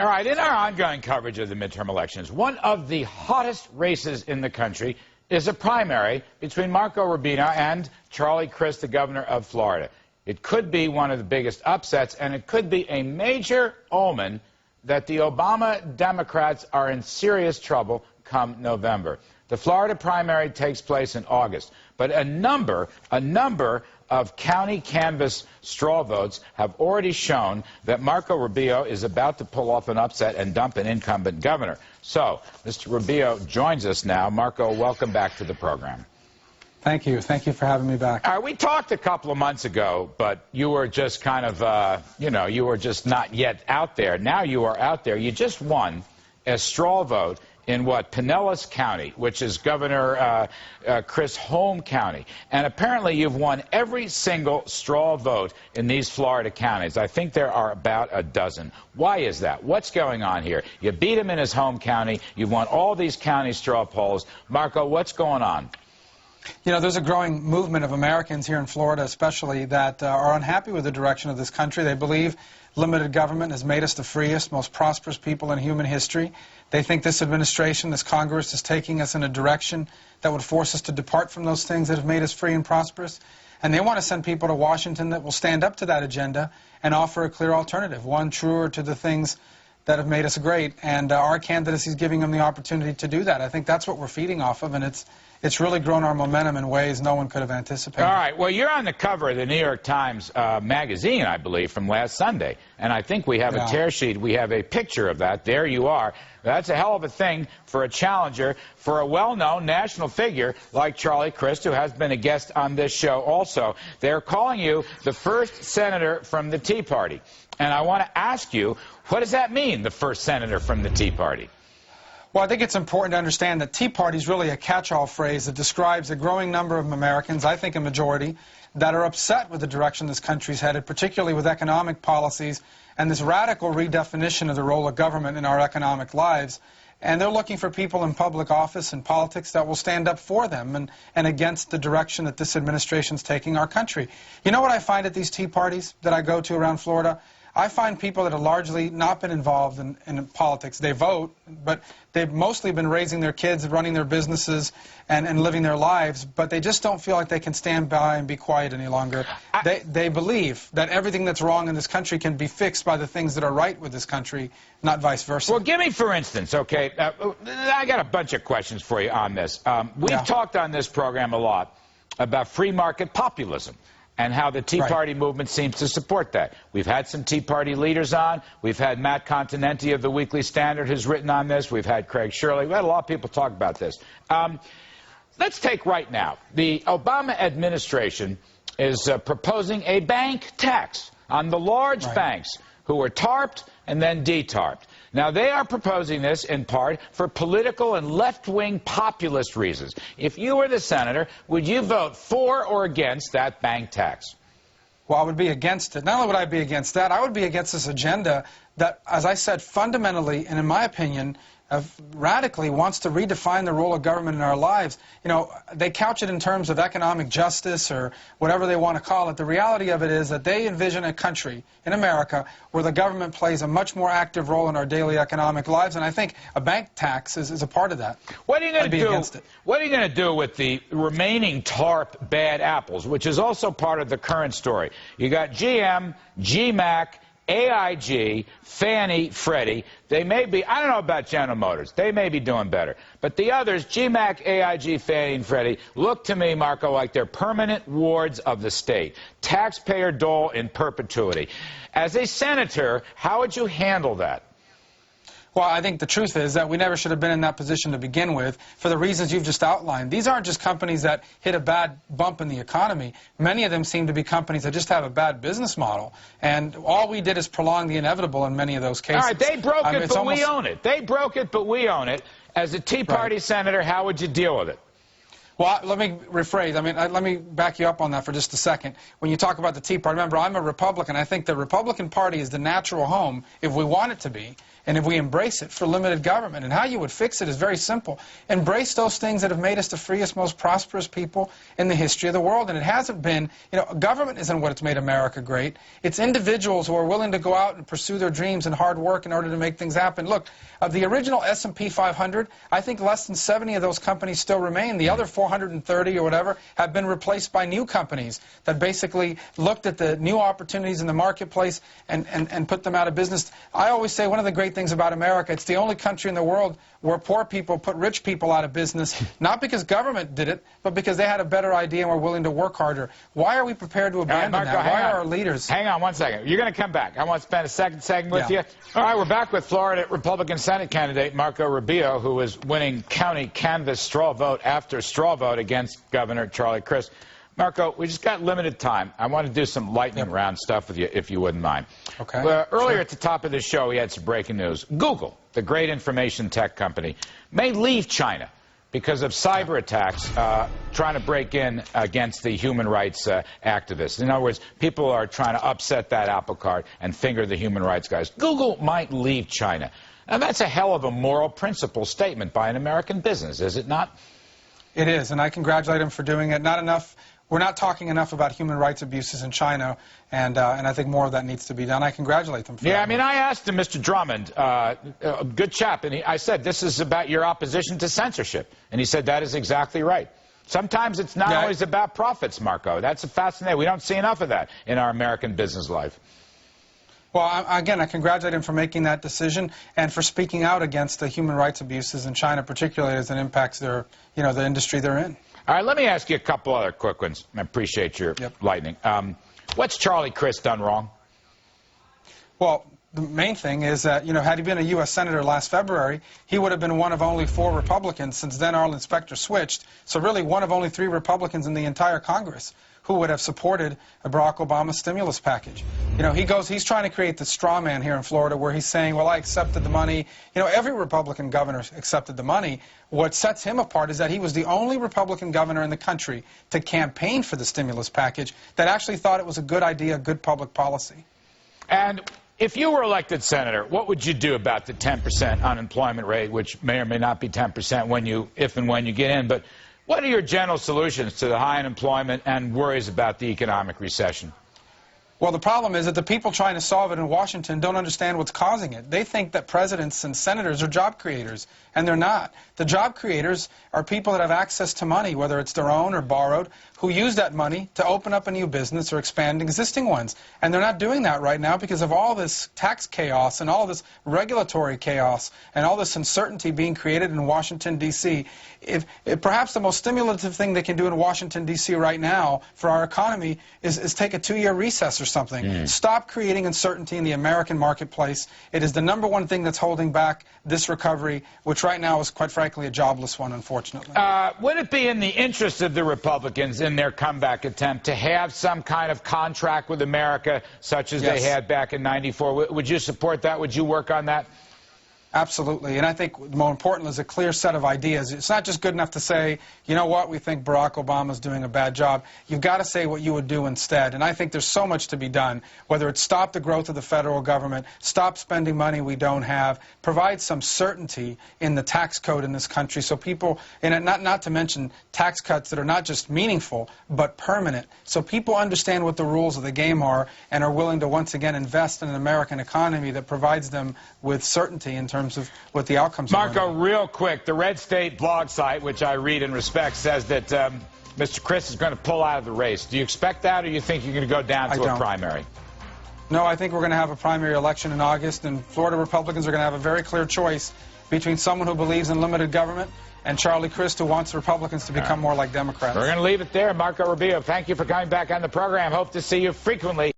All right, in our ongoing coverage of the midterm elections, one of the hottest races in the country is a primary between Marco Rubio and Charlie Crist, the governor of Florida. It could be one of the biggest upsets, and it could be a major omen that the Obama Democrats are in serious trouble come November. The Florida primary takes place in August, but a number of county canvass straw votes have already shown that Marco Rubio is about to pull off an upset and dump an incumbent governor. So, Mr. Rubio joins us now. Marco, welcome back to the program. Thank you. Thank you for having me back. We talked a couple of months ago, but you were just kind of, you were just not yet out there. Now you are out there. You just won a straw vote in Pinellas County, which is Governor Crist's home county. And apparently you've won every single straw vote in these Florida counties. I think there are about a dozen. Why is that? What's going on here? You beat him in his home county. You've won all these county straw polls. Marco, what's going on? You know, there's a growing movement of Americans here in Florida especially that are unhappy with the direction of this country. They believe limited government has made us the freest, most prosperous people in human history. They think this administration, this Congress, is taking us in a direction that would force us to depart from those things that have made us free and prosperous. And they want to send people to Washington that will stand up to that agenda and offer a clear alternative, one truer to the things that have made us great. And our candidacy is giving them the opportunity to do that. I think that's what we're feeding off of, and it's really grown our momentum in ways no one could have anticipated. All right. Well, you're on the cover of the New York Times magazine, I believe, from last Sunday. And I think we have a tear sheet. We have a picture of that. There you are. That's a hell of a thing for a challenger, for a well-known national figure like Charlie Crist, who has been a guest on this show also. They're calling you the first senator from the Tea Party. And I want to ask you, what does that mean, the first senator from the Tea Party? Well, I think it's important to understand that Tea Party is really a catch-all phrase that describes a growing number of Americans, I think a majority, that are upset with the direction this country's headed, particularly with economic policies and this radical redefinition of the role of government in our economic lives. And they're looking for people in public office and politics that will stand up for them and against the direction that this administration's taking our country. You know what I find at these Tea Parties that I go to around Florida? I find people that have largely not been involved in politics. They vote, but they've mostly been raising their kids, running their businesses, and living their lives, but they just don't feel like they can stand by and be quiet any longer. They believe that everything that's wrong in this country can be fixed by the things that are right with this country, not vice versa. Well, give me, for instance, okay, I got a bunch of questions for you on this. We've talked on this program a lot about free market populism and how the Tea Party movement seems to support that. We've had some Tea Party leaders on. We've had Matt Continenti of the Weekly Standard who's written on this. We've had Craig Shirley. We've had a lot of people talk about this. Let's take right now. The Obama administration is proposing a bank tax on the large banks who were tarped and then detarped. Now, they are proposing this in part for political and left-wing populist reasons. If you were the senator, would you vote for or against that bank tax? Well, I would be against it. Not only would I be against that, I would be against this agenda that, as I said, fundamentally, and in my opinion, radically wants to redefine the role of government in our lives. You know, they couch it in terms of economic justice or whatever they want to call it. The reality of it is that they envision a country in America where the government plays a much more active role in our daily economic lives, and I think a bank tax is a part of that. What are you going to do? What are you going to do with the remaining TARP bad apples, which is also part of the current story? You got GM, GMAC, AIG, Fannie, Freddie. They may be, I don't know about General Motors, they may be doing better. But the others, GMAC, AIG, Fannie, and Freddie, look to me, Marco, like they're permanent wards of the state. Taxpayer dole in perpetuity. As a senator, how would you handle that? Well, I think the truth is that we never should have been in that position to begin with for the reasons you've just outlined. These aren't just companies that hit a bad bump in the economy. Many of them seem to be companies that just have a bad business model. And all we did is prolong the inevitable in many of those cases. All right, they broke it, but we own it. They broke it, but we own it. As a Tea Party senator, how would you deal with it? Well, let me rephrase. I mean, let me back you up on that for just a second. When you talk about the Tea Party, remember, I'm a Republican. I think the Republican Party is the natural home, if we want it to be, and if we embrace it, for limited government. And how you would fix it is very simple. Embrace those things that have made us the freest, most prosperous people in the history of the world. And it hasn't been, you know, government isn't what's made America great. It's individuals who are willing to go out and pursue their dreams and hard work in order to make things happen. Look, of the original S&P 500, I think less than 70 of those companies still remain. The other 430 or whatever have been replaced by new companies that basically looked at the new opportunities in the marketplace and put them out of business. I always say one of the great things about America, it's the only country in the world where poor people put rich people out of business, not because government did it, but because they had a better idea and were willing to work harder. Why are we prepared to abandon Marco, that? Why are our leaders? Hang on one second. You're going to come back. I want to spend a second with you. All right, we're back with Florida Republican Senate candidate Marco Rubio, who is winning county canvass straw vote after straw vote against Governor Charlie Crist. Marco, we just got limited time. I want to do some lightning round stuff with you, if you wouldn't mind. Okay. Earlier at the top of the show, we had some breaking news. Google, the great information tech company, may leave China because of cyber attacks trying to break in against the human rights activists. In other words, people are trying to upset that apple cart and finger the human rights guys. Google might leave China. Now, that's a hell of a moral principle statement by an American business, is it not? It is, and I congratulate him for doing it. Not enough. We're not talking enough about human rights abuses in China, and I think more of that needs to be done. I congratulate them for that. Yeah, I mean, I asked him, Mr. Drummond, a good chap, and I said, this is about your opposition to censorship. And he said, that is exactly right. Sometimes it's not always about profits, Marco. That's fascinating. We don't see enough of that in our American business life. Well, again, I congratulate him for making that decision and for speaking out against the human rights abuses in China, particularly as it impacts their, you know, the industry they're in. All right, let me ask you a couple other quick ones. I appreciate your lightning. What's Charlie Crist done wrong? Well, the main thing is that, you know, had he been a U.S. Senator last February, he would have been one of only 4 Republicans. Since then, Arlen Specter switched. So really one of only 3 Republicans in the entire Congress who would have supported a Barack Obama stimulus package. You know, he's trying to create the straw man here in Florida where he's saying, well, I accepted the money. You know, every Republican governor accepted the money. What sets him apart is that he was the only Republican governor in the country to campaign for the stimulus package that actually thought it was a good idea, good public policy. And if you were elected senator, what would you do about the 10% unemployment rate, which may or may not be 10% if and when you get in? But what are your general solutions to the high unemployment and worries about the economic recession? Well, the problem is that the people trying to solve it in Washington don't understand what's causing it. They think that presidents and senators are job creators, and they're not. The job creators are people that have access to money, whether it's their own or borrowed, who use that money to open up a new business or expand existing ones. And they're not doing that right now because of all this tax chaos and all this regulatory chaos and all this uncertainty being created in Washington, D.C. If perhaps the most stimulative thing they can do in Washington, D.C. right now for our economy is take a 2-year recess or something. Stop creating uncertainty in the American marketplace. It is the #1 thing that's holding back this recovery, which right now is, quite frankly, a jobless one, unfortunately. Would it be in the interest of the Republicans in their comeback attempt to have some kind of contract with America, such as they had back in '94? Would you support that? Would you work on that? Absolutely, and I think more important is a clear set of ideas. It's not just good enough to say, you know what, we think Barack Obama's doing a bad job. You've got to say what you would do instead, and I think there's so much to be done, whether it's stop the growth of the federal government, stop spending money we don't have, provide some certainty in the tax code in this country so people, and not to mention tax cuts that are not just meaningful, but permanent, so people understand what the rules of the game are and are willing to once again invest in an American economy that provides them with certainty in terms of what the outcomes are. Marco, real quick, the Red State blog site, which I read and respect, says that Mr. Crist is going to pull out of the race. Do you expect that, or do you think you're going to go down to a primary? No, I think we're going to have a primary election in August, and Florida Republicans are going to have a very clear choice between someone who believes in limited government and Charlie Crist, who wants Republicans to become more like Democrats. We're going to leave it there. Marco Rubio, thank you for coming back on the program. Hope to see you frequently.